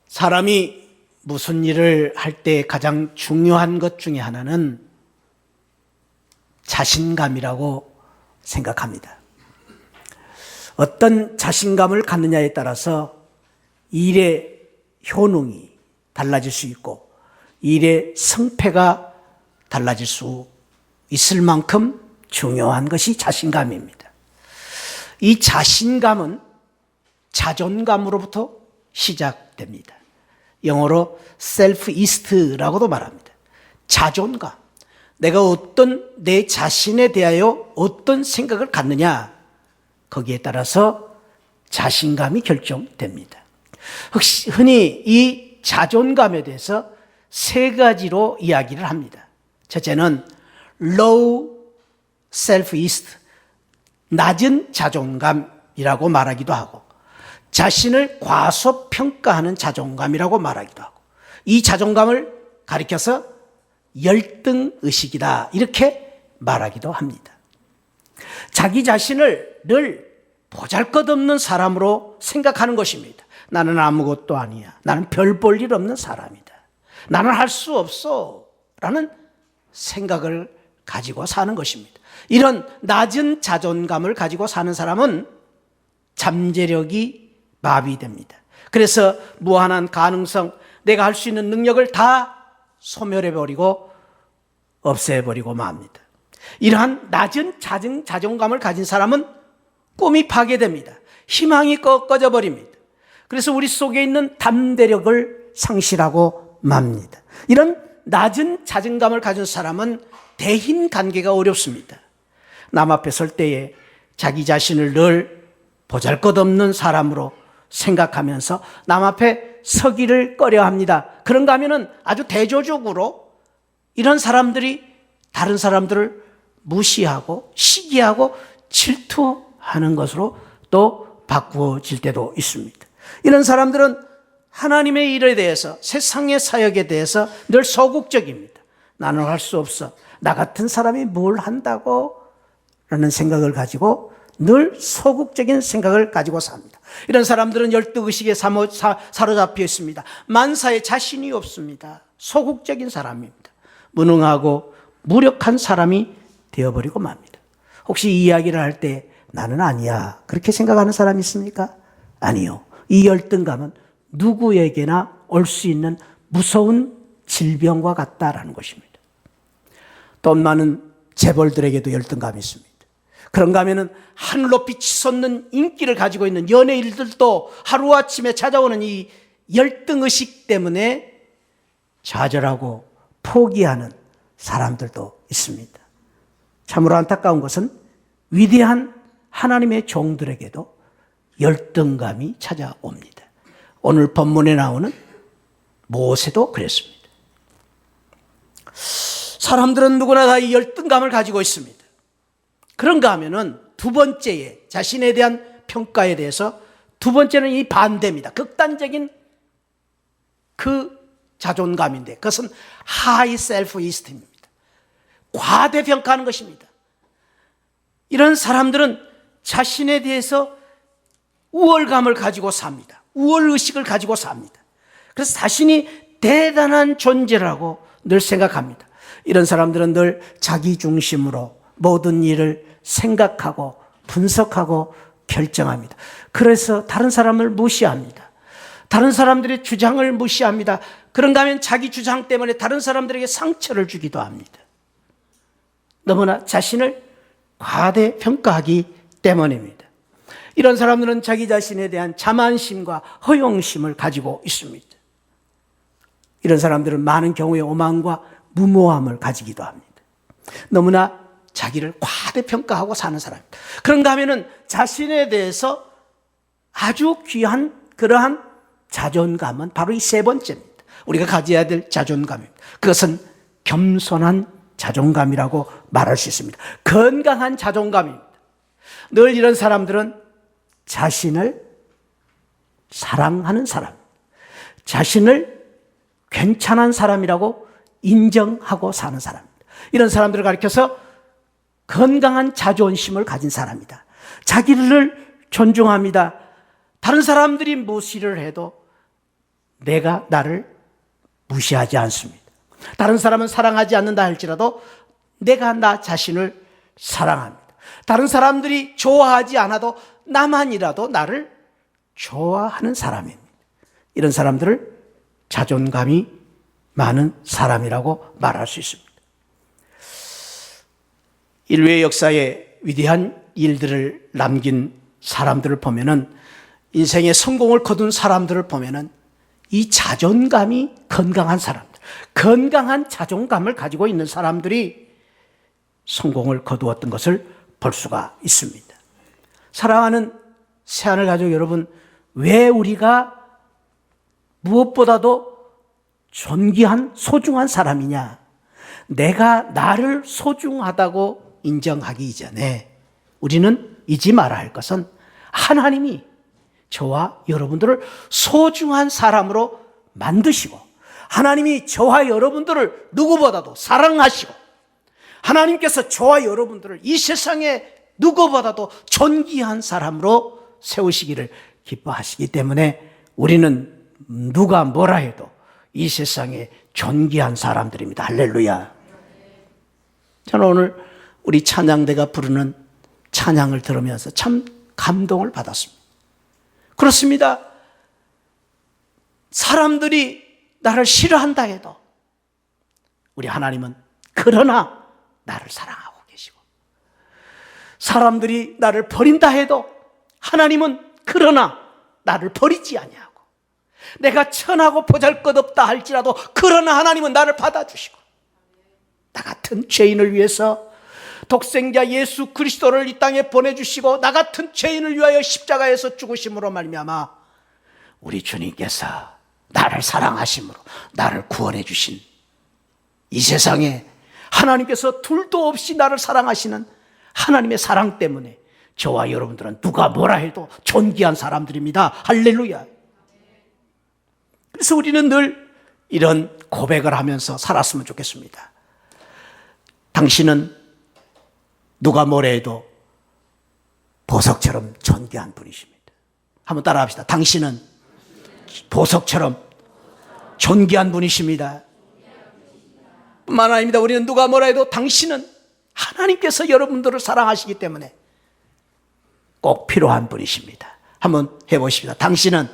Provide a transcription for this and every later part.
사람이 무슨 일을 할 때 가장 중요한 것 중에 하나는 자신감이라고 생각합니다. 어떤 자신감을 갖느냐에 따라서 일의 효능이 달라질 수 있고 일의 성패가 달라질 수 있을 만큼 중요한 것이 자신감입니다. 이 자신감은 자존감으로부터 시작됩니다. 영어로 self-esteem라고도 말합니다. 자존감. 내가 내 자신에 대하여 어떤 생각을 갖느냐, 거기에 따라서 자신감이 결정됩니다. 흔히 이 자존감에 대해서 세 가지로 이야기를 합니다. 첫째는 low self-esteem, 낮은 자존감이라고 말하기도 하고, 자신을 과소평가하는 자존감이라고 말하기도 하고, 이 자존감을 가리켜서 열등의식이다 이렇게 말하기도 합니다. 자기 자신을 늘 보잘것없는 사람으로 생각하는 것입니다. 나는 아무것도 아니야. 나는 별 볼 일 없는 사람이다. 나는 할 수 없어 라는 생각을 가지고 사는 것입니다. 이런 낮은 자존감을 가지고 사는 사람은 잠재력이 마비됩니다. 그래서 무한한 가능성, 내가 할 수 있는 능력을 다 소멸해버리고 없애버리고 맙니다. 이러한 낮은 자존감을 가진 사람은 꿈이 파괴됩니다. 희망이 꺾어져 버립니다. 그래서 우리 속에 있는 담대력을 상실하고 맙니다. 이런 낮은 자존감을 가진 사람은 대인관계가 어렵습니다. 남 앞에 설 때에 자기 자신을 늘 보잘것없는 사람으로 생각하면서 남 앞에 서기를 꺼려합니다. 그런가 하면은 아주 대조적으로 이런 사람들이 다른 사람들을 무시하고 시기하고 질투하는 것으로 또 바꾸어질 때도 있습니다. 이런 사람들은 하나님의 일에 대해서, 세상의 사역에 대해서 늘 소극적입니다. 나는 할 수 없어. 나 같은 사람이 뭘 한다고? 라는 생각을 가지고 늘 소극적인 생각을 가지고 삽니다. 이런 사람들은 열등의식에 사로잡혀 있습니다. 만사에 자신이 없습니다. 소극적인 사람입니다. 무능하고 무력한 사람이 되어버리고 맙니다. 혹시 이 이야기를 할 때 나는 아니야 그렇게 생각하는 사람이 있습니까? 아니요. 이 열등감은 누구에게나 올 수 있는 무서운 질병과 같다라는 것입니다. 돈 많은 재벌들에게도 열등감이 있습니다. 그런가 하면은 하늘 높이 치솟는 인기를 가지고 있는 연예인들도 하루아침에 찾아오는 이 열등의식 때문에 좌절하고 포기하는 사람들도 있습니다. 참으로 안타까운 것은 위대한 하나님의 종들에게도 열등감이 찾아옵니다. 오늘 본문에 나오는 모세도 그랬습니다. 사람들은 누구나 다 이 열등감을 가지고 있습니다. 그런가 하면은 두 번째에 자신에 대한 평가에 대해서 두 번째는 이 반대입니다. 극단적인 그 자존감인데 그것은 high self-esteem입니다. 과대평가하는 것입니다. 이런 사람들은 자신에 대해서 우월감을 가지고 삽니다. 우월의식을 가지고 삽니다. 그래서 자신이 대단한 존재라고 늘 생각합니다. 이런 사람들은 늘 자기 중심으로 모든 일을 생각하고 분석하고 결정합니다. 그래서 다른 사람을 무시합니다. 다른 사람들의 주장을 무시합니다. 그런가 하면 자기 주장 때문에 다른 사람들에게 상처를 주기도 합니다. 너무나 자신을 과대평가하기 때문입니다. 이런 사람들은 자기 자신에 대한 자만심과 허영심을 가지고 있습니다. 이런 사람들은 많은 경우에 오만과 무모함을 가지기도 합니다. 너무나 자기를 과대평가하고 사는 사람입니다. 그런가 하면은 자신에 대해서 아주 귀한 그러한 자존감은 바로 이 세 번째입니다. 우리가 가져야 될 자존감입니다. 그것은 겸손한 자존감이라고 말할 수 있습니다. 건강한 자존감입니다. 늘 이런 사람들은 자신을 사랑하는 사람, 자신을 괜찮은 사람이라고 인정하고 사는 사람입니다. 이런 사람들을 가리켜서 건강한 자존심을 가진 사람이다. 자기를 존중합니다. 다른 사람들이 무시를 해도 내가 나를 무시하지 않습니다. 다른 사람은 사랑하지 않는다 할지라도 내가 나 자신을 사랑합니다. 다른 사람들이 좋아하지 않아도 나만이라도 나를 좋아하는 사람입니다. 이런 사람들을 자존감이 많은 사람이라고 말할 수 있습니다. 인류의 역사에 위대한 일들을 남긴 사람들을 보면은, 인생의 성공을 거둔 사람들을 보면은 이 자존감이 건강한 사람들, 건강한 자존감을 가지고 있는 사람들이 성공을 거두었던 것을 볼 수가 있습니다. 사랑하는 새하늘 가족 여러분, 왜 우리가 무엇보다도 존귀한 소중한 사람이냐? 내가 나를 소중하다고 인정하기 이전에 우리는 잊지 말아야 할 것은 하나님이 저와 여러분들을 소중한 사람으로 만드시고, 하나님이 저와 여러분들을 누구보다도 사랑하시고, 하나님께서 저와 여러분들을 이 세상에 누구보다도 존귀한 사람으로 세우시기를 기뻐하시기 때문에 우리는 누가 뭐라 해도 이 세상에 존귀한 사람들입니다. 할렐루야. 저는 오늘 우리 찬양대가 부르는 찬양을 들으면서 참 감동을 받았습니다. 그렇습니다. 사람들이 나를 싫어한다 해도 우리 하나님은 그러나 나를 사랑하고 계시고, 사람들이 나를 버린다 해도 하나님은 그러나 나를 버리지 아니하고, 내가 천하고 보잘것없다 할지라도 그러나 하나님은 나를 받아주시고, 나 같은 죄인을 위해서 독생자 예수 그리스도를 이 땅에 보내주시고 나 같은 죄인을 위하여 십자가에서 죽으심으로 말미암아 우리 주님께서 나를 사랑하심으로 나를 구원해 주신 이 세상에 하나님께서 둘도 없이 나를 사랑하시는 하나님의 사랑 때문에 저와 여러분들은 누가 뭐라 해도 존귀한 사람들입니다. 할렐루야. 그래서 우리는 늘 이런 고백을 하면서 살았으면 좋겠습니다. 당신은 누가 뭐래 해도 보석처럼 존귀한 분이십니다. 한번 따라 합시다. 당신은 보석처럼 존귀한 분이십니다. 뿐만 아닙니다. 우리는 누가 뭐라 해도 당신은 하나님께서 여러분들을 사랑하시기 때문에 꼭 필요한 분이십니다. 한번 해보십시다. 당신은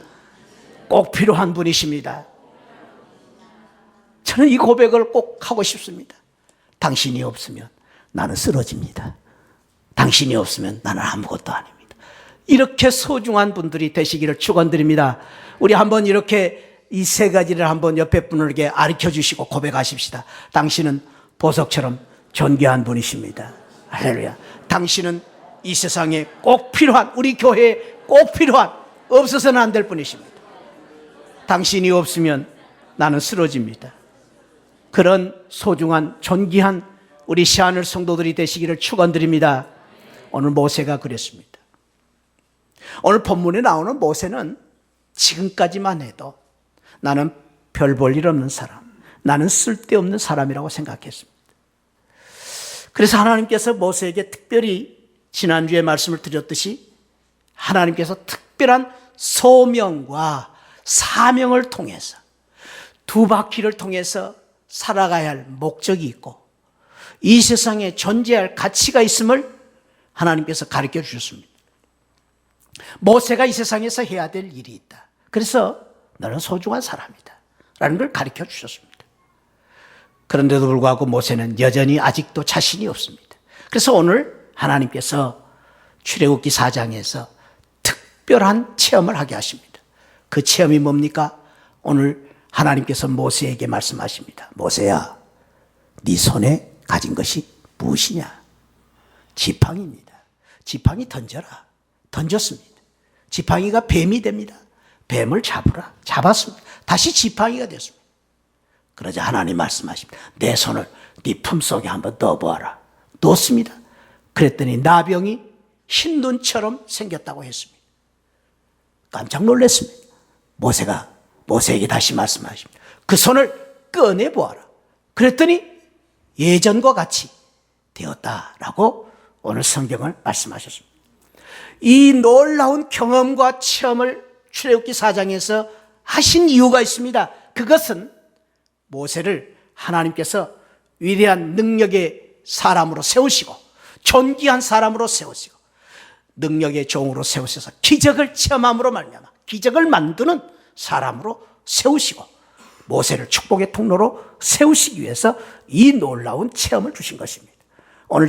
꼭 필요한 분이십니다. 저는 이 고백을 꼭 하고 싶습니다. 당신이 없으면 나는 쓰러집니다. 당신이 없으면 나는 아무것도 아닙니다. 이렇게 소중한 분들이 되시기를 축원드립니다. 우리 한번 이렇게 이 세 가지를 한번 옆에 분에게 가르쳐 주시고 고백하십시다. 당신은 보석처럼 존귀한 분이십니다. 할렐루야. 당신은 이 세상에 꼭 필요한, 우리 교회에 꼭 필요한, 없어서는 안 될 분이십니다. 당신이 없으면 나는 쓰러집니다. 그런 소중한 존귀한 우리 새하늘 성도들이 되시기를 축원드립니다. 오늘 모세가 그랬습니다. 오늘 본문에 나오는 모세는 지금까지만 해도 나는 별 볼 일 없는 사람, 나는 쓸데없는 사람이라고 생각했습니다. 그래서 하나님께서 모세에게 특별히 지난주에 말씀을 드렸듯이 하나님께서 특별한 소명과 사명을 통해서 두 바퀴를 통해서 살아가야 할 목적이 있고 이 세상에 존재할 가치가 있음을 하나님께서 가르쳐 주셨습니다. 모세가 이 세상에서 해야 될 일이 있다. 그래서 너는 소중한 사람이다 라는 걸 가르쳐 주셨습니다. 그런데도 불구하고 모세는 여전히 아직도 자신이 없습니다. 그래서 오늘 하나님께서 출애굽기 4장에서 특별한 체험을 하게 하십니다. 그 체험이 뭡니까? 오늘 하나님께서 모세에게 말씀하십니다. 모세야, 네 손에 가진 것이 무엇이냐? 지팡이입니다. 지팡이 던져라. 던졌습니다. 지팡이가 뱀이 됩니다. 뱀을 잡으라. 잡았습니다. 다시 지팡이가 됐습니다. 그러자 하나님 말씀하십니다. 내 손을 네 품속에 한번 넣어보아라. 넣었습니다. 그랬더니 나병이 흰 눈처럼 생겼다고 했습니다. 깜짝 놀랐습니다. 모세가 모세에게 다시 말씀하십니다. 그 손을 꺼내보아라. 그랬더니 예전과 같이 되었다라고 오늘 성경을 말씀하셨습니다. 이 놀라운 경험과 체험을 출애굽기 4장에서 하신 이유가 있습니다. 그것은 모세를 하나님께서 위대한 능력의 사람으로 세우시고 존귀한 사람으로 세우시고 능력의 종으로 세우셔서 기적을 체험함으로 말미암아 기적을 만드는 사람으로 세우시고 모세를 축복의 통로로 세우시기 위해서 이 놀라운 체험을 주신 것입니다.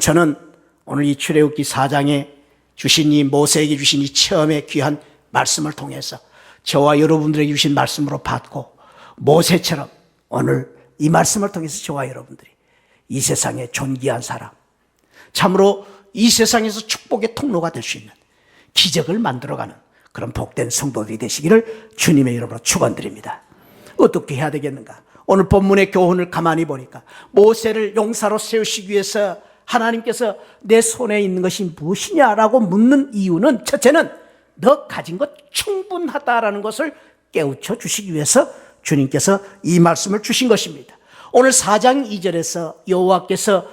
저는 오늘 이 출애굽기 4장에 주신 이 모세에게 주신 이 체험의 귀한 말씀을 통해서 저와 여러분들에게 주신 말씀으로 받고 모세처럼 오늘 이 말씀을 통해서 저와 여러분들이 이 세상의 존귀한 사람, 참으로 이 세상에서 축복의 통로가 될 수 있는 기적을 만들어가는 그런 복된 성도들이 되시기를 주님의 이름으로 축원드립니다. 어떻게 해야 되겠는가? 오늘 본문의 교훈을 가만히 보니까 모세를 용사로 세우시기 위해서 하나님께서 내 손에 있는 것이 무엇이냐라고 묻는 이유는 첫째는 너 가진 것 충분하다라는 것을 깨우쳐 주시기 위해서 주님께서 이 말씀을 주신 것입니다. 오늘 4장 2절에서 여호와께서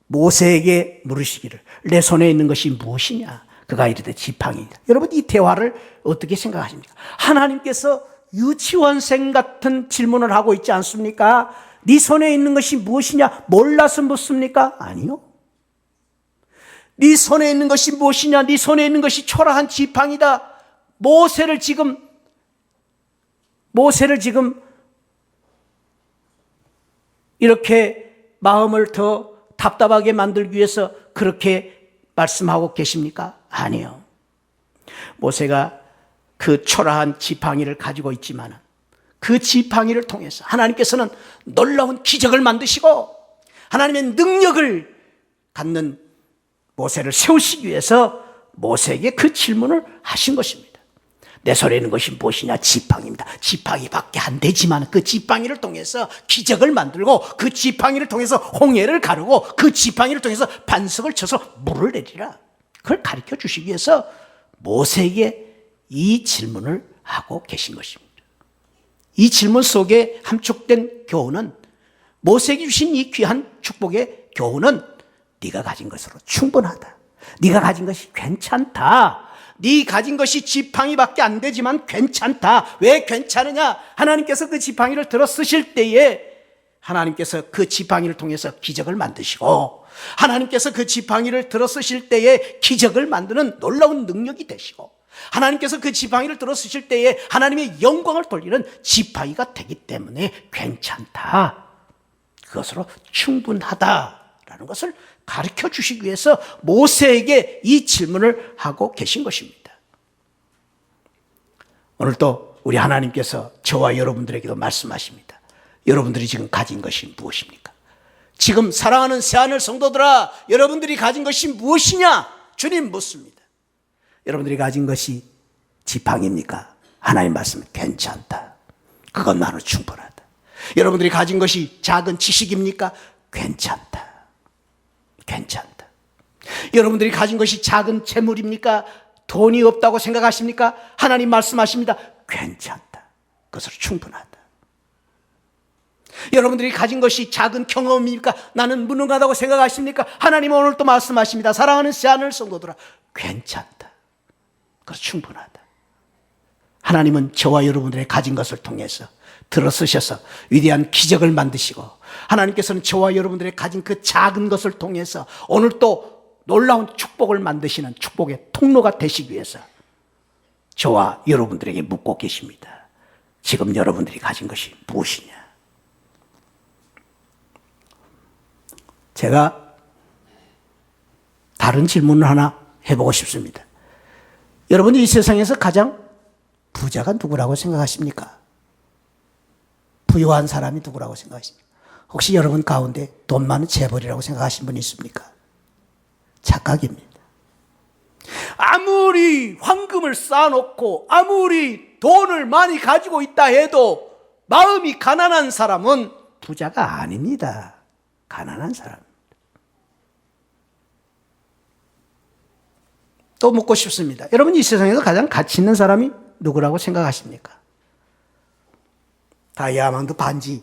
모세에게 물으시기를 내 손에 있는 것이 무엇이냐? 그가 이르되 지팡이다. 여러분 이 대화를 어떻게 생각하십니까? 하나님께서 유치원생 같은 질문을 하고 있지 않습니까? 네 손에 있는 것이 무엇이냐? 몰라서 묻습니까? 아니요. 네 손에 있는 것이 무엇이냐? 네 손에 있는 것이 초라한 지팡이다. 모세를 지금 이렇게 마음을 더 답답하게 만들기 위해서 그렇게 말씀하고 계십니까? 아니요. 모세가 그 초라한 지팡이를 가지고 있지만 그 지팡이를 통해서 하나님께서는 놀라운 기적을 만드시고 하나님의 능력을 갖는 모세를 세우시기 위해서 모세에게 그 질문을 하신 것입니다. 내 손에 있는 것이 무엇이냐? 지팡이입니다. 지팡이밖에 안 되지만 그 지팡이를 통해서 기적을 만들고 그 지팡이를 통해서 홍해를 가르고 그 지팡이를 통해서 반석을 쳐서 물을 내리라. 그걸 가르쳐 주시기 위해서 모세에게 이 질문을 하고 계신 것입니다. 이 질문 속에 함축된 교훈은 모세에게 주신 이 귀한 축복의 교훈은 네가 가진 것으로 충분하다. 네가 가진 것이 괜찮다. 네 가진 것이 지팡이밖에 안 되지만 괜찮다. 왜 괜찮으냐? 하나님께서 그 지팡이를 들어 쓰실 때에 하나님께서 그 지팡이를 통해서 기적을 만드시고 하나님께서 그 지팡이를 들어 쓰실 때에 기적을 만드는 놀라운 능력이 되시고 하나님께서 그 지팡이를 들어 쓰실 때에 하나님의 영광을 돌리는 지팡이가 되기 때문에 괜찮다. 그것으로 충분하다라는 것을 가르쳐 주시기 위해서 모세에게 이 질문을 하고 계신 것입니다. 오늘 또 우리 하나님께서 저와 여러분들에게도 말씀하십니다. 여러분들이 지금 가진 것이 무엇입니까? 지금 사랑하는 새하늘 성도들아, 여러분들이 가진 것이 무엇이냐? 주님 묻습니다. 여러분들이 가진 것이 지팡이입니까? 하나님 말씀은 괜찮다. 그것만으로 충분하다. 여러분들이 가진 것이 작은 지식입니까? 괜찮다. 괜찮다. 여러분들이 가진 것이 작은 재물입니까? 돈이 없다고 생각하십니까? 하나님 말씀하십니다. 괜찮다. 그것으로 충분하다. 여러분들이 가진 것이 작은 경험입니까? 나는 무능하다고 생각하십니까? 하나님 오늘 또 말씀하십니다. 사랑하는 새하늘 성도들아, 괜찮다. 그것으로 충분하다. 하나님은 저와 여러분들의 가진 것을 통해서 들어서셔서 위대한 기적을 만드시고 하나님께서는 저와 여러분들의 가진 그 작은 것을 통해서 오늘 또 놀라운 축복을 만드시는 축복의 통로가 되시기 위해서 저와 여러분들에게 묻고 계십니다. 지금 여러분들이 가진 것이 무엇이냐? 제가 다른 질문을 하나 해보고 싶습니다. 여러분이 이 세상에서 가장 부자가 누구라고 생각하십니까? 부유한 사람이 누구라고 생각하십니까? 혹시 여러분 가운데 돈 많은 재벌이라고 생각하시는 분이 있습니까? 착각입니다. 아무리 황금을 쌓아놓고 아무리 돈을 많이 가지고 있다 해도 마음이 가난한 사람은 부자가 아닙니다. 가난한 사람입니다. 또 묻고 싶습니다. 여러분 이 세상에서 가장 가치 있는 사람이 누구라고 생각하십니까? 다이아몬드 반지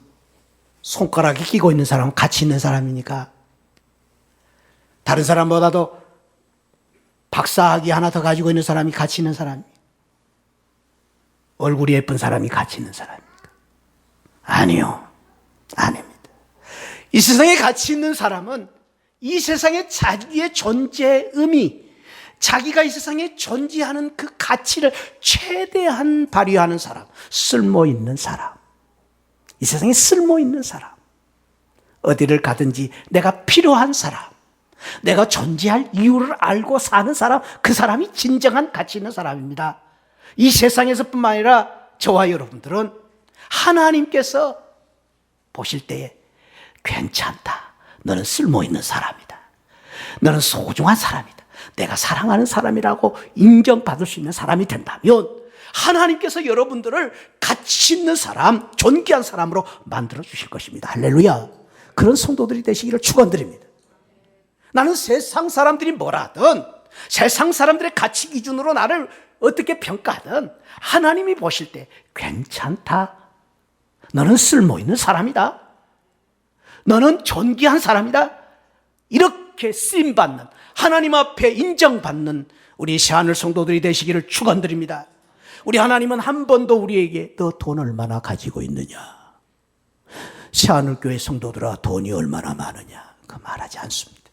손가락에 끼고 있는 사람은 가치 있는 사람이니까 다른 사람보다도 박사학위 하나 더 가지고 있는 사람이 가치 있는 사람이에요. 얼굴이 예쁜 사람이 가치 있는 사람입니까? 아니요. 아닙니다. 이 세상에 가치 있는 사람은 이 세상에 자기의 존재의 의미, 자기가 이 세상에 존재하는 그 가치를 최대한 발휘하는 사람, 쓸모 있는 사람, 이 세상에 쓸모 있는 사람, 어디를 가든지 내가 필요한 사람, 내가 존재할 이유를 알고 사는 사람, 그 사람이 진정한 가치 있는 사람입니다. 이 세상에서뿐만 아니라 저와 여러분들은 하나님께서 보실 때에 괜찮다, 너는 쓸모 있는 사람이다, 너는 소중한 사람이다, 내가 사랑하는 사람이라고 인정받을 수 있는 사람이 된다면 하나님께서 여러분들을 가치 있는 사람, 존귀한 사람으로 만들어 주실 것입니다. 할렐루야. 그런 성도들이 되시기를 축원드립니다. 나는 세상 사람들이 뭐라든, 세상 사람들의 가치 기준으로 나를 어떻게 평가하든 하나님이 보실 때 괜찮다, 너는 쓸모 있는 사람이다, 너는 존귀한 사람이다, 이렇게 쓰임받는, 하나님 앞에 인정받는 우리 새하늘 성도들이 되시기를 축원드립니다. 우리 하나님은 한 번도 우리에게 너 돈 얼마나 가지고 있느냐, 새하늘 교회 성도들아 돈이 얼마나 많으냐, 그 말하지 않습니다.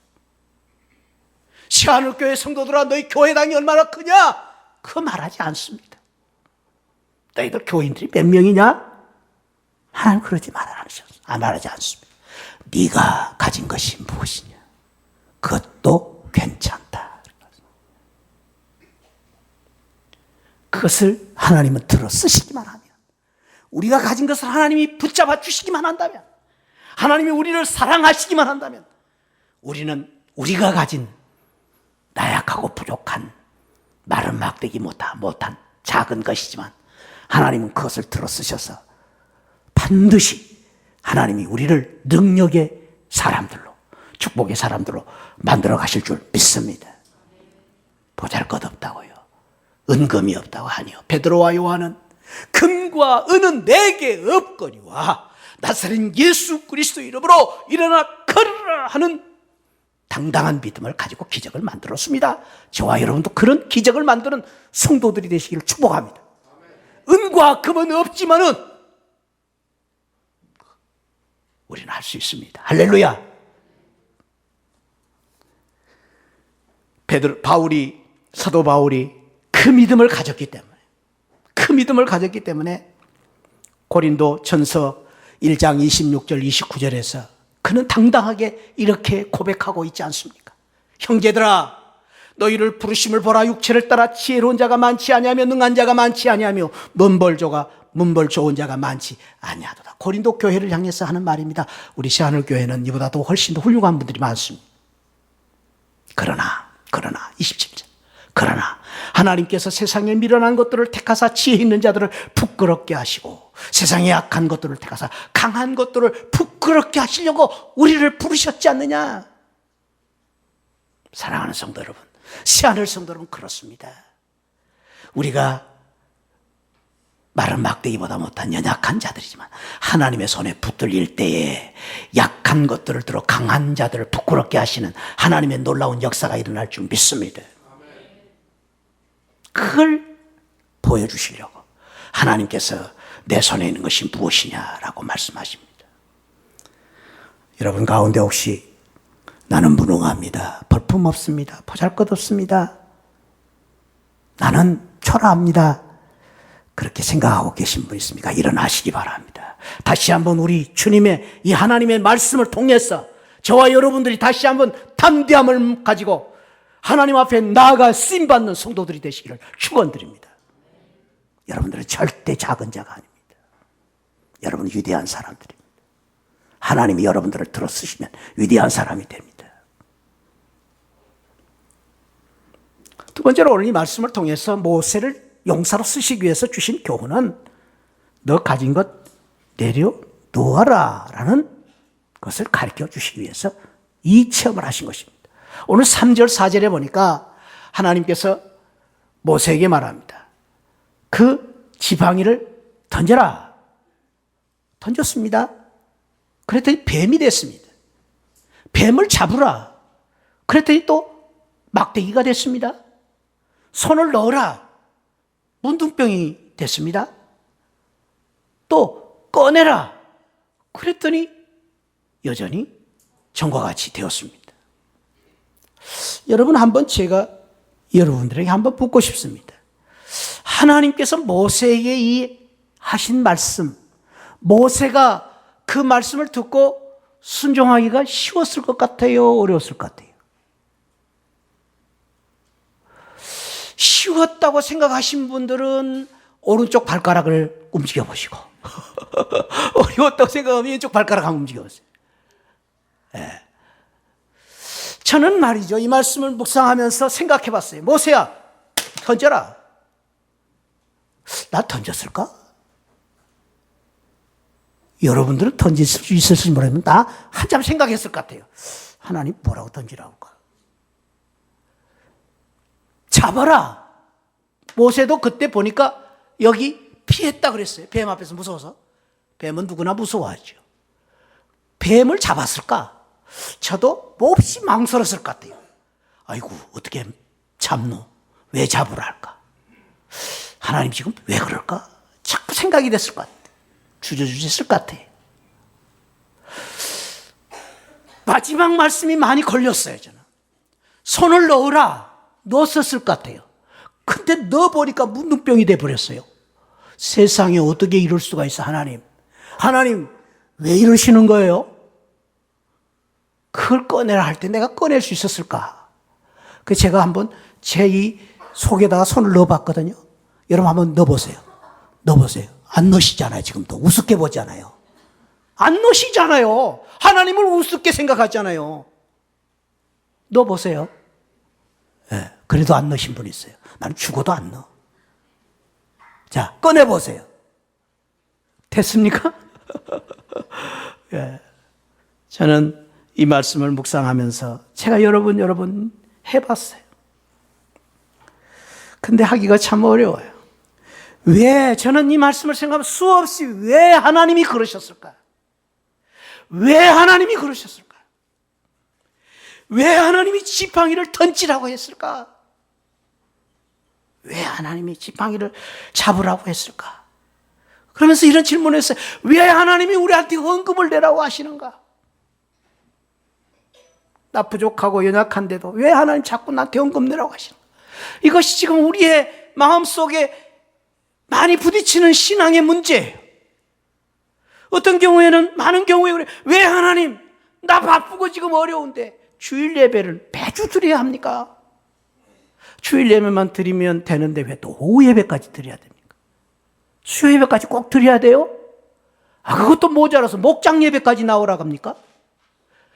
새하늘 교회 성도들아 너희 교회당이 얼마나 크냐, 그 말하지 않습니다. 너희들 교인들이 몇 명이냐, 하나님 그러지 말하지 않습니다. 네가 가진 것이 무엇이냐, 그것도 괜찮다. 그것을 하나님은 들어 쓰시기만 하면, 우리가 가진 것을 하나님이 붙잡아 주시기만 한다면, 하나님이 우리를 사랑하시기만 한다면, 우리는 우리가 가진 나약하고 부족한 마른 막대기 못한 작은 것이지만 하나님은 그것을 들어 쓰셔서 반드시 하나님이 우리를 능력의 사람들로, 축복의 사람들로 만들어 가실 줄 믿습니다. 보잘것없다고요, 은금이 없다고 하니요. 베드로와 요한은 금과 은은 내게 없거니와 나사렛 예수 그리스도 이름으로 일어나 걸으라 하는 당당한 믿음을 가지고 기적을 만들었습니다. 저와 여러분도 그런 기적을 만드는 성도들이 되시기를 축복합니다. 은과 금은 없지만은 우리는 할 수 있습니다. 할렐루야. 사도 바울이 그 믿음을 가졌기 때문에 고린도 전서 1장 26절 29절에서 그는 당당하게 이렇게 고백하고 있지 않습니까? 형제들아, 너희를 부르심을 보라. 육체를 따라 지혜로운 자가 많지 아니하며 능한 자가 많지 아니하며 문벌 좋은 자가 많지 아니하도다. 고린도 교회를 향해서 하는 말입니다. 우리 새하늘 교회는 이보다도 훨씬 더 훌륭한 분들이 많습니다. 그러나 27절, 그러나 하나님께서 세상에 미련한 것들을 택하사 지혜 있는 자들을 부끄럽게 하시고 세상에 약한 것들을 택하사 강한 것들을 부끄럽게 하시려고 우리를 부르셨지 않느냐. 사랑하는 성도 여러분, 새하늘 성도 여러분, 그렇습니다. 우리가 마른 막대기보다 못한 연약한 자들이지만 하나님의 손에 붙들릴 때에 약한 것들을 들어 강한 자들을 부끄럽게 하시는 하나님의 놀라운 역사가 일어날 줄 믿습니다. 그걸 보여주시려고 하나님께서 내 손에 있는 것이 무엇이냐라고 말씀하십니다. 여러분 가운데 혹시 나는 무능합니다, 볼품없습니다, 보잘것없습니다, 나는 초라합니다, 그렇게 생각하고 계신 분 있습니까? 일어나시기 바랍니다. 다시 한번 우리 주님의 이 하나님의 말씀을 통해서 저와 여러분들이 다시 한번 담대함을 가지고 하나님 앞에 나아가 쓰임받는 성도들이 되시기를 축원드립니다. 여러분들은 절대 작은 자가 아닙니다. 여러분은 위대한 사람들입니다. 하나님이 여러분들을 들어 쓰시면 위대한 사람이 됩니다. 두 번째로 오늘 이 말씀을 통해서 모세를 용사로 쓰시기 위해서 주신 교훈은 너 가진 것 내려놓아라 라는 것을 가르쳐 주시기 위해서 이 체험을 하신 것입니다. 오늘 3절 4절에 보니까 하나님께서 모세에게 말합니다. 그 지팡이를 던져라. 던졌습니다. 그랬더니 뱀이 됐습니다. 뱀을 잡으라. 그랬더니 또 막대기가 됐습니다. 손을 넣어라. 문둥병이 됐습니다. 또 꺼내라. 그랬더니 여전히 전과 같이 되었습니다. 여러분, 한번 제가 여러분들에게 한번 묻고 싶습니다. 하나님께서 모세에게 이 하신 말씀, 모세가 그 말씀을 듣고 순종하기가 쉬웠을 것 같아요? 어려웠을 것 같아요? 쉬웠다고 생각하신 분들은 오른쪽 발가락을 움직여 보시고 어려웠다고 생각하면 왼쪽 발가락 한번 움직여 보세요. 네. 저는 말이죠, 이 말씀을 묵상하면서 생각해 봤어요. 모세야, 던져라. 나 던졌을까? 여러분들은 던질 수 있을지 모르겠는데 나 한참 생각했을 것 같아요. 하나님 뭐라고 던지라고 할까? 잡아라. 모세도 그때 보니까 여기 피했다 그랬어요. 뱀 앞에서 무서워서. 뱀은 누구나 무서워하죠. 뱀을 잡았을까? 저도 몹시 망설였을 것 같아요. 아이고, 어떻게 잡노? 왜 잡으라 할까? 하나님 지금 왜 그럴까? 자꾸 생각이 됐을 것 같아요. 주저주저했을 것 같아요. 마지막 말씀이 많이 걸렸어요, 저는. 손을 넣으라. 넣었을 것 같아요. 근데 넣어보니까 문둥병이 돼버렸어요. 세상에 어떻게 이럴 수가 있어, 하나님. 하나님, 왜 이러시는 거예요? 그걸 꺼내라 할 때 내가 꺼낼 수 있었을까? 그 제가 한번 제 이 속에다가 손을 넣어봤거든요. 여러분 한번 넣어보세요. 넣어보세요. 안 넣으시잖아요, 지금도. 우습게 보잖아요. 안 넣으시잖아요. 하나님을 우습게 생각하잖아요. 넣어보세요. 네, 그래도 안 넣으신 분 있어요. 나는 죽어도 안 넣어. 자, 꺼내보세요. 됐습니까? 네. 저는 이 말씀을 묵상하면서 제가 여러분 해봤어요. 근데 하기가 참 어려워요. 왜 저는 이 말씀을 생각하면 수없이 왜 하나님이 그러셨을까? 왜 하나님이 그러셨을까? 왜 하나님이 지팡이를 던지라고 했을까? 왜 하나님이 지팡이를 잡으라고 했을까? 그러면서 이런 질문을 했어요. 왜 하나님이 우리한테 헌금을 내라고 하시는가? 나 부족하고 연약한데도 왜 하나님 자꾸 나한테 헌금 내라고 하시는가? 이것이 지금 우리의 마음속에 많이 부딪히는 신앙의 문제예요. 어떤 경우에는, 많은 경우에 그래. 왜 하나님, 나 바쁘고 지금 어려운데 주일 예배를 매주 드려야 합니까? 주일 예배만 드리면 되는데 왜 또 오후 예배까지 드려야 됩니까? 수요 예배까지 꼭 드려야 돼요? 아, 그것도 모자라서 목장 예배까지 나오라고 합니까?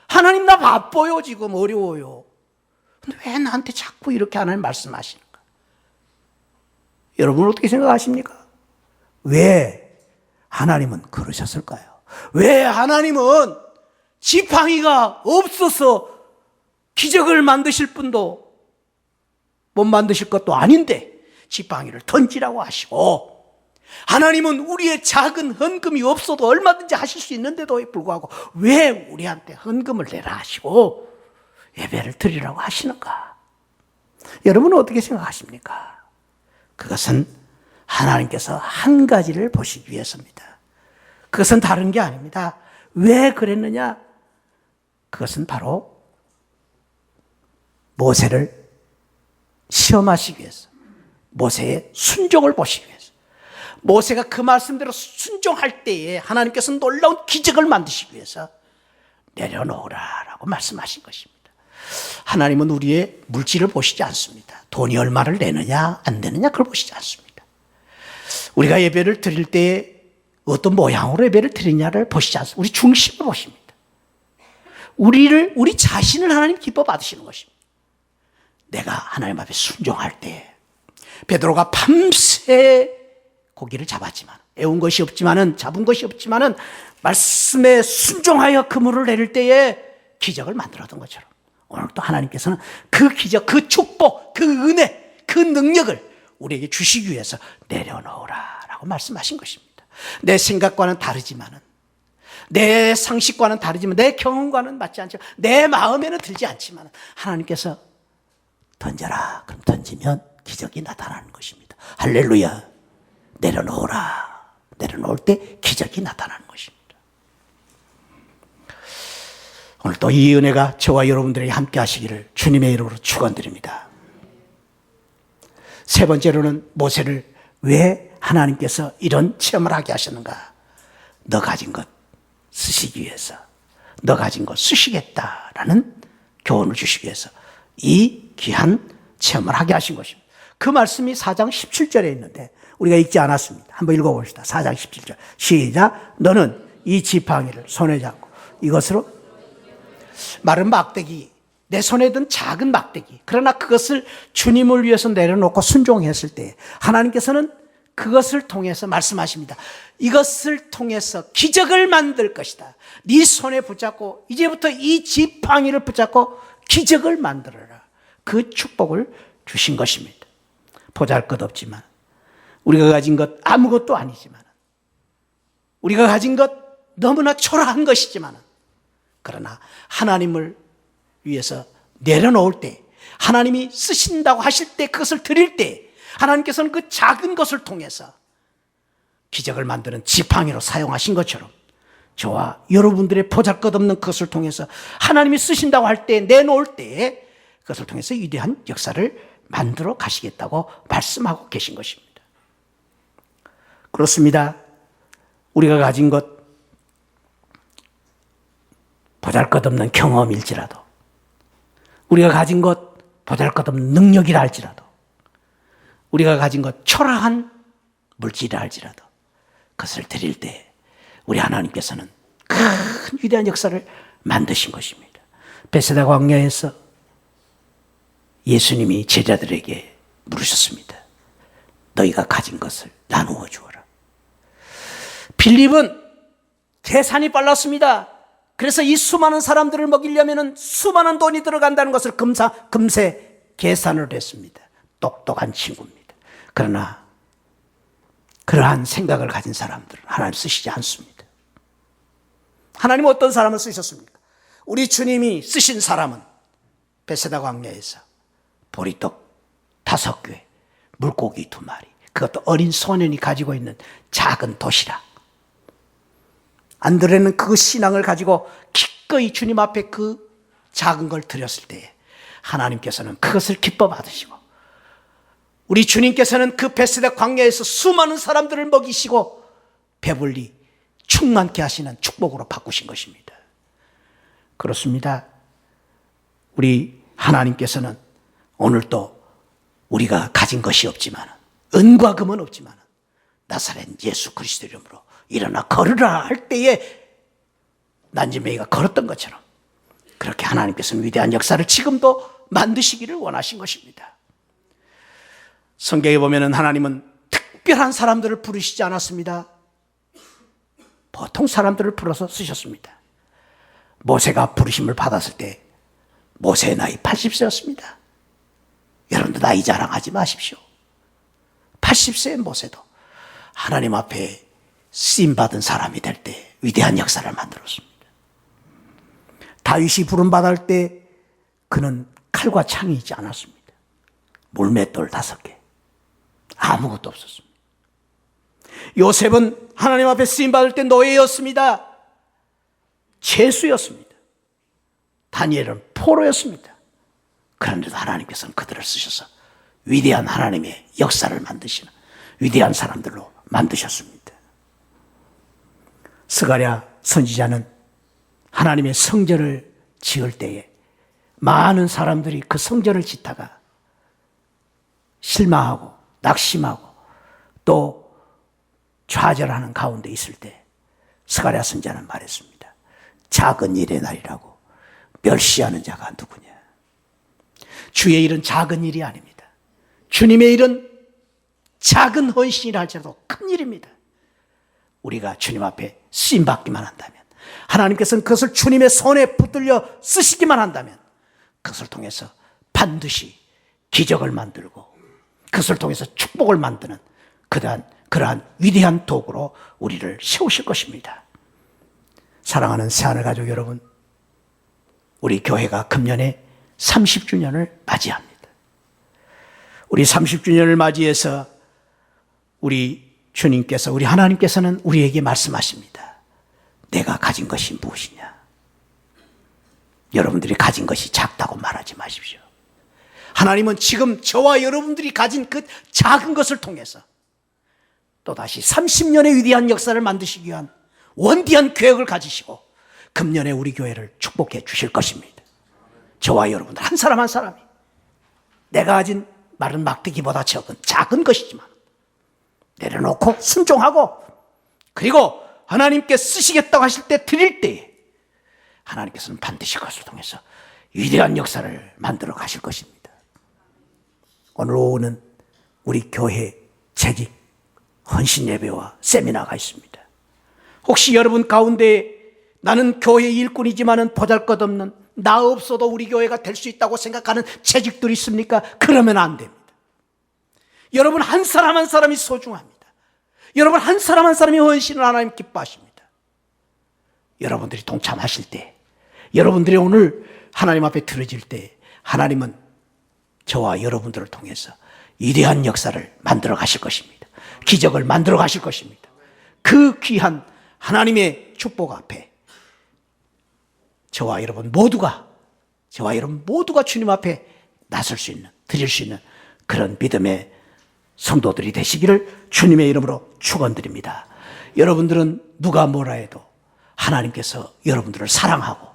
하나님, 나 바빠요, 지금 어려워요. 근데 왜 나한테 자꾸 이렇게 하나님 말씀하시는가? 여러분 어떻게 생각하십니까? 왜 하나님은 그러셨을까요? 왜 하나님은 지팡이가 없어서 기적을 만드실 분도 못 만드실 것도 아닌데 지팡이를 던지라고 하시고, 하나님은 우리의 작은 헌금이 없어도 얼마든지 하실 수 있는데도 불구하고 왜 우리한테 헌금을 내라 하시고 예배를 드리라고 하시는가? 여러분은 어떻게 생각하십니까? 그것은 하나님께서 한 가지를 보시기 위해서입니다. 그것은 다른 게 아닙니다. 왜 그랬느냐? 그것은 바로 모세를 시험하시기 위해서, 모세의 순종을 보시기 위해서, 모세가 그 말씀대로 순종할 때에 하나님께서 놀라운 기적을 만드시기 위해서 내려놓으라라고 말씀하신 것입니다. 하나님은 우리의 물질을 보시지 않습니다. 돈이 얼마를 내느냐 안 내느냐 그걸 보시지 않습니다. 우리가 예배를 드릴 때 어떤 모양으로 예배를 드리냐를 보시지 않습니다. 우리 중심을 보십니다. 우리 자신을 하나님 기뻐 받으시는 것입니다. 내가 하나님 앞에 순종할 때, 베드로가 밤새 고기를 잡았지만, 애운 것이 없지만은, 잡은 것이 없지만은 말씀에 순종하여 그물을 내릴 때에 기적을 만들었던 것처럼 오늘 또 하나님께서는 그 기적, 그 축복, 그 은혜, 그 능력을 우리에게 주시기 위해서 내려놓으라라고 말씀하신 것입니다. 내 생각과는 다르지만은, 내 상식과는 다르지만, 내 경험과는 맞지 않지만, 내 마음에는 들지 않지만 하나님께서 던져라. 그럼 던지면 기적이 나타나는 것입니다. 할렐루야. 내려놓으라. 내려놓을 때 기적이 나타나는 것입니다. 오늘 또 이 은혜가 저와 여러분들에게 함께 하시기를 주님의 이름으로 축원드립니다. 세 번째로는 모세를 왜 하나님께서 이런 체험을 하게 하셨는가? 너 가진 것 쓰시기 위해서, 너 가진 것 쓰시겠다라는 교훈을 주시기 위해서 이 귀한 체험을 하게 하신 것입니다. 그 말씀이 4장 17절에 있는데 우리가 읽지 않았습니다. 한번 읽어봅시다. 4장 17절 시작. 너는 이 지팡이를 손에 잡고 이것으로 마른 막대기, 내 손에 든 작은 막대기, 그러나 그것을 주님을 위해서 내려놓고 순종했을 때 하나님께서는 그것을 통해서 말씀하십니다. 이것을 통해서 기적을 만들 것이다. 네 손에 붙잡고 이제부터 이 지팡이를 붙잡고 기적을 만들어라. 그 축복을 주신 것입니다. 보잘것없지만, 우리가 가진 것 아무것도 아니지만, 우리가 가진 것 너무나 초라한 것이지만, 그러나 하나님을 위해서 내려놓을 때, 하나님이 쓰신다고 하실 때, 그것을 드릴 때 하나님께서는 그 작은 것을 통해서 기적을 만드는 지팡이로 사용하신 것처럼 저와 여러분들의 보잘것없는 것을 통해서 하나님이 쓰신다고 할 때, 내놓을 때 그것을 통해서 위대한 역사를 만들어 가시겠다고 말씀하고 계신 것입니다. 그렇습니다. 우리가 가진 것 보잘것없는 경험일지라도, 우리가 가진 것 보잘것없는 능력이라 할지라도, 우리가 가진 것 초라한 물질이라 할지라도 그것을 드릴 때 우리 하나님께서는 큰 위대한 역사를 만드신 것입니다. 베세다 광야에서 예수님이 제자들에게 물으셨습니다. 너희가 가진 것을 나누어 주어라. 빌립은 계산이 빨랐습니다. 그래서 이 수많은 사람들을 먹이려면 수많은 돈이 들어간다는 것을 금세 계산을 했습니다. 똑똑한 친구입니다. 그러나 그러한 생각을 가진 사람들은 하나님 쓰시지 않습니다. 하나님은 어떤 사람을 쓰셨습니까? 우리 주님이 쓰신 사람은 베세다 광야에서 보리떡 5개, 물고기 2마리, 그것도 어린 소년이 가지고 있는 작은 도시락. 안드레는 그 신앙을 가지고 기꺼이 주님 앞에 그 작은 걸 드렸을 때 하나님께서는 그것을 기뻐 받으시고, 우리 주님께서는 그 베세다 광야에서 수많은 사람들을 먹이시고 배불리 충만케 하시는 축복으로 바꾸신 것입니다. 그렇습니다. 우리 하나님께서는 오늘도 우리가 가진 것이 없지만, 은과 금은 없지만 나사렛 예수 그리스도 이름으로 일어나 걸으라 할 때에 난지메이가 걸었던 것처럼 그렇게 하나님께서는 위대한 역사를 지금도 만드시기를 원하신 것입니다. 성경에 보면 하나님은 특별한 사람들을 부르시지 않았습니다. 보통 사람들을 불러서 쓰셨습니다. 모세가 부르심을 받았을 때 모세의 나이 80세였습니다. 여러분도 나이 자랑하지 마십시오. 80세의 모세도 하나님 앞에 쓰임받은 사람이 될 때 위대한 역사를 만들었습니다. 다윗이 부름받을 때 그는 칼과 창이 있지 않았습니다. 물맷돌 5개, 아무것도 없었습니다. 요셉은 하나님 앞에 쓰임받을 때 노예였습니다. 죄수였습니다. 다니엘은 포로였습니다. 그런데도 하나님께서는 그들을 쓰셔서 위대한 하나님의 역사를 만드시는 위대한 사람들로 만드셨습니다. 스가랴 선지자는 하나님의 성전을 지을 때에 많은 사람들이 그 성전을 짓다가 실망하고 낙심하고 또 좌절하는 가운데 있을 때 스가랴 선지자는 말했습니다. 작은 일의 날이라고 멸시하는 자가 누구냐. 주의 일은 작은 일이 아닙니다. 주님의 일은 작은 헌신이라 할지라도 큰 일입니다. 우리가 주님 앞에 쓰임받기만 한다면, 하나님께서는 그것을 주님의 손에 붙들려 쓰시기만 한다면 그것을 통해서 반드시 기적을 만들고 그것을 통해서 축복을 만드는 그러한 위대한 도구로 우리를 세우실 것입니다. 사랑하는 새하늘 가족 여러분, 우리 교회가 금년에 30주년을 맞이합니다. 우리 30주년을 맞이해서 우리 주님께서, 우리 하나님께서는 우리에게 말씀하십니다. 내가 가진 것이 무엇이냐? 여러분들이 가진 것이 작다고 말하지 마십시오. 하나님은 지금 저와 여러분들이 가진 그 작은 것을 통해서 또다시 30년의 위대한 역사를 만드시기 위한 원대한 계획을 가지시고 금년에 우리 교회를 축복해 주실 것입니다. 저와 여러분들 한 사람 한 사람이 내가 가진 마른 막대기보다 적은 작은 것이지만 내려놓고 순종하고, 그리고 하나님께 쓰시겠다고 하실 때, 드릴 때에 하나님께서는 반드시 그것을 통해서 위대한 역사를 만들어 가실 것입니다. 오늘 오후는 우리 교회 재직 헌신 예배와 세미나가 있습니다. 혹시 여러분 가운데 나는 교회 일꾼이지만은 보잘것없는, 나 없어도 우리 교회가 될 수 있다고 생각하는 재직들이 있습니까? 그러면 안 됩니다. 여러분 한 사람 한 사람이 소중합니다. 여러분 한 사람 한 사람이 헌신을 하나님 기뻐하십니다. 여러분들이 동참하실 때, 여러분들이 오늘 하나님 앞에 드려질 때, 하나님은 저와 여러분들을 통해서 위대한 역사를 만들어 가실 것입니다. 기적을 만들어 가실 것입니다. 그 귀한 하나님의 축복 앞에 저와 여러분 모두가 주님 앞에 나설 수 있는, 드릴 수 있는 그런 믿음의 성도들이 되시기를 주님의 이름으로 축원드립니다. 여러분들은 누가 뭐라 해도 하나님께서 여러분들을 사랑하고,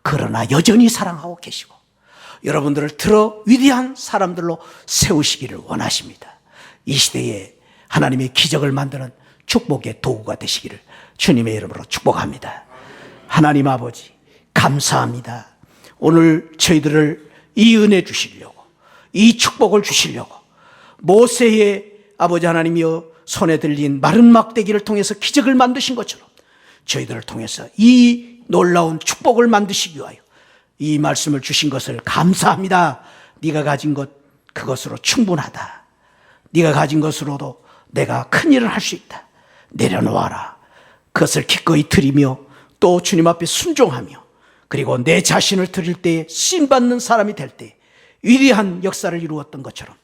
그러나 여전히 사랑하고 계시고 여러분들을 들어 위대한 사람들로 세우시기를 원하십니다. 이 시대에 하나님의 기적을 만드는 축복의 도구가 되시기를 주님의 이름으로 축복합니다. 하나님 아버지 감사합니다. 오늘 저희들을 이 은혜 주시려고, 이 축복을 주시려고 모세의 아버지 하나님이여 손에 들린 마른 막대기를 통해서 기적을 만드신 것처럼 저희들을 통해서 이 놀라운 축복을 만드시기 위하여 이 말씀을 주신 것을 감사합니다. 네가 가진 것 그것으로 충분하다. 네가 가진 것으로도 내가 큰 일을 할 수 있다. 내려놓아라. 그것을 기꺼이 드리며 또 주님 앞에 순종하며, 그리고 내 자신을 드릴 때에 쓰임받는 사람이 될 때 위대한 역사를 이루었던 것처럼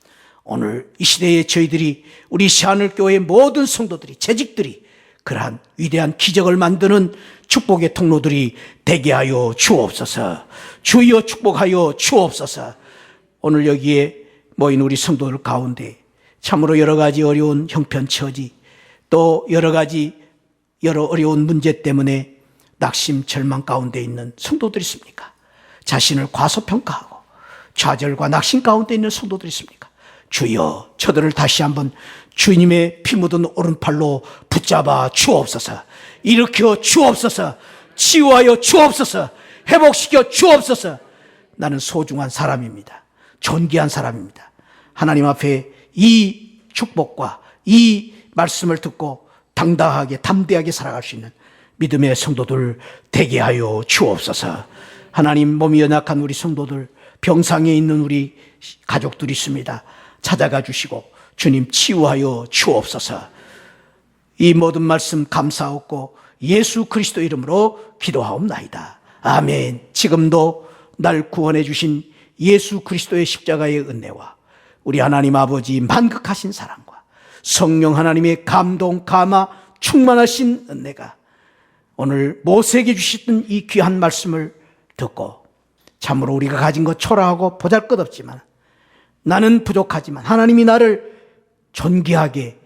오늘 이 시대에 저희들이, 우리 새하늘교회의 모든 성도들이, 재직들이 그러한 위대한 기적을 만드는 축복의 통로들이 되게 하여 주옵소서. 주여 축복하여 주옵소서. 오늘 여기에 모인 우리 성도들 가운데 참으로 여러 가지 어려운 형편처지, 또 여러 어려운 문제 때문에 낙심 절망 가운데 있는 성도들이 있습니까? 자신을 과소평가하고 좌절과 낙심 가운데 있는 성도들이 있습니까? 주여 저들을 다시 한번 주님의 피 묻은 오른팔로 붙잡아 주옵소서. 일으켜 주옵소서. 치유하여 주옵소서. 회복시켜 주옵소서. 나는 소중한 사람입니다. 존귀한 사람입니다. 하나님 앞에 이 축복과 이 말씀을 듣고 당당하게 담대하게 살아갈 수 있는 믿음의 성도들 되게 하여 주옵소서. 하나님, 몸이 연약한 우리 성도들, 병상에 있는 우리 가족들이 있습니다. 찾아가 주시고 주님 치유하여 주옵소서. 이 모든 말씀 감사하고 예수 그리스도 이름으로 기도하옵나이다. 아멘. 지금도 날 구원해 주신 예수 그리스도의 십자가의 은혜와 우리 하나님 아버지 만극하신 사랑과 성령 하나님의 감동, 감화, 충만하신 은혜가 오늘 모세에게 주셨던 이 귀한 말씀을 듣고, 참으로 우리가 가진 것 초라하고 보잘것없지만, 나는 부족하지만 하나님이 나를 존귀하게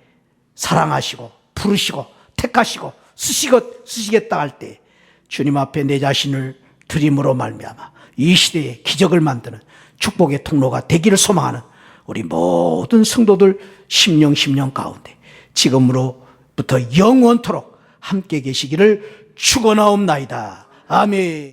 사랑하시고 부르시고 택하시고 쓰시겠다 할 때 주님 앞에 내 자신을 드림으로 말미암아 이 시대에 기적을 만드는 축복의 통로가 되기를 소망하는 우리 모든 성도들 심령 가운데 지금으로부터 영원토록 함께 계시기를 축원하옵나이다. 아멘.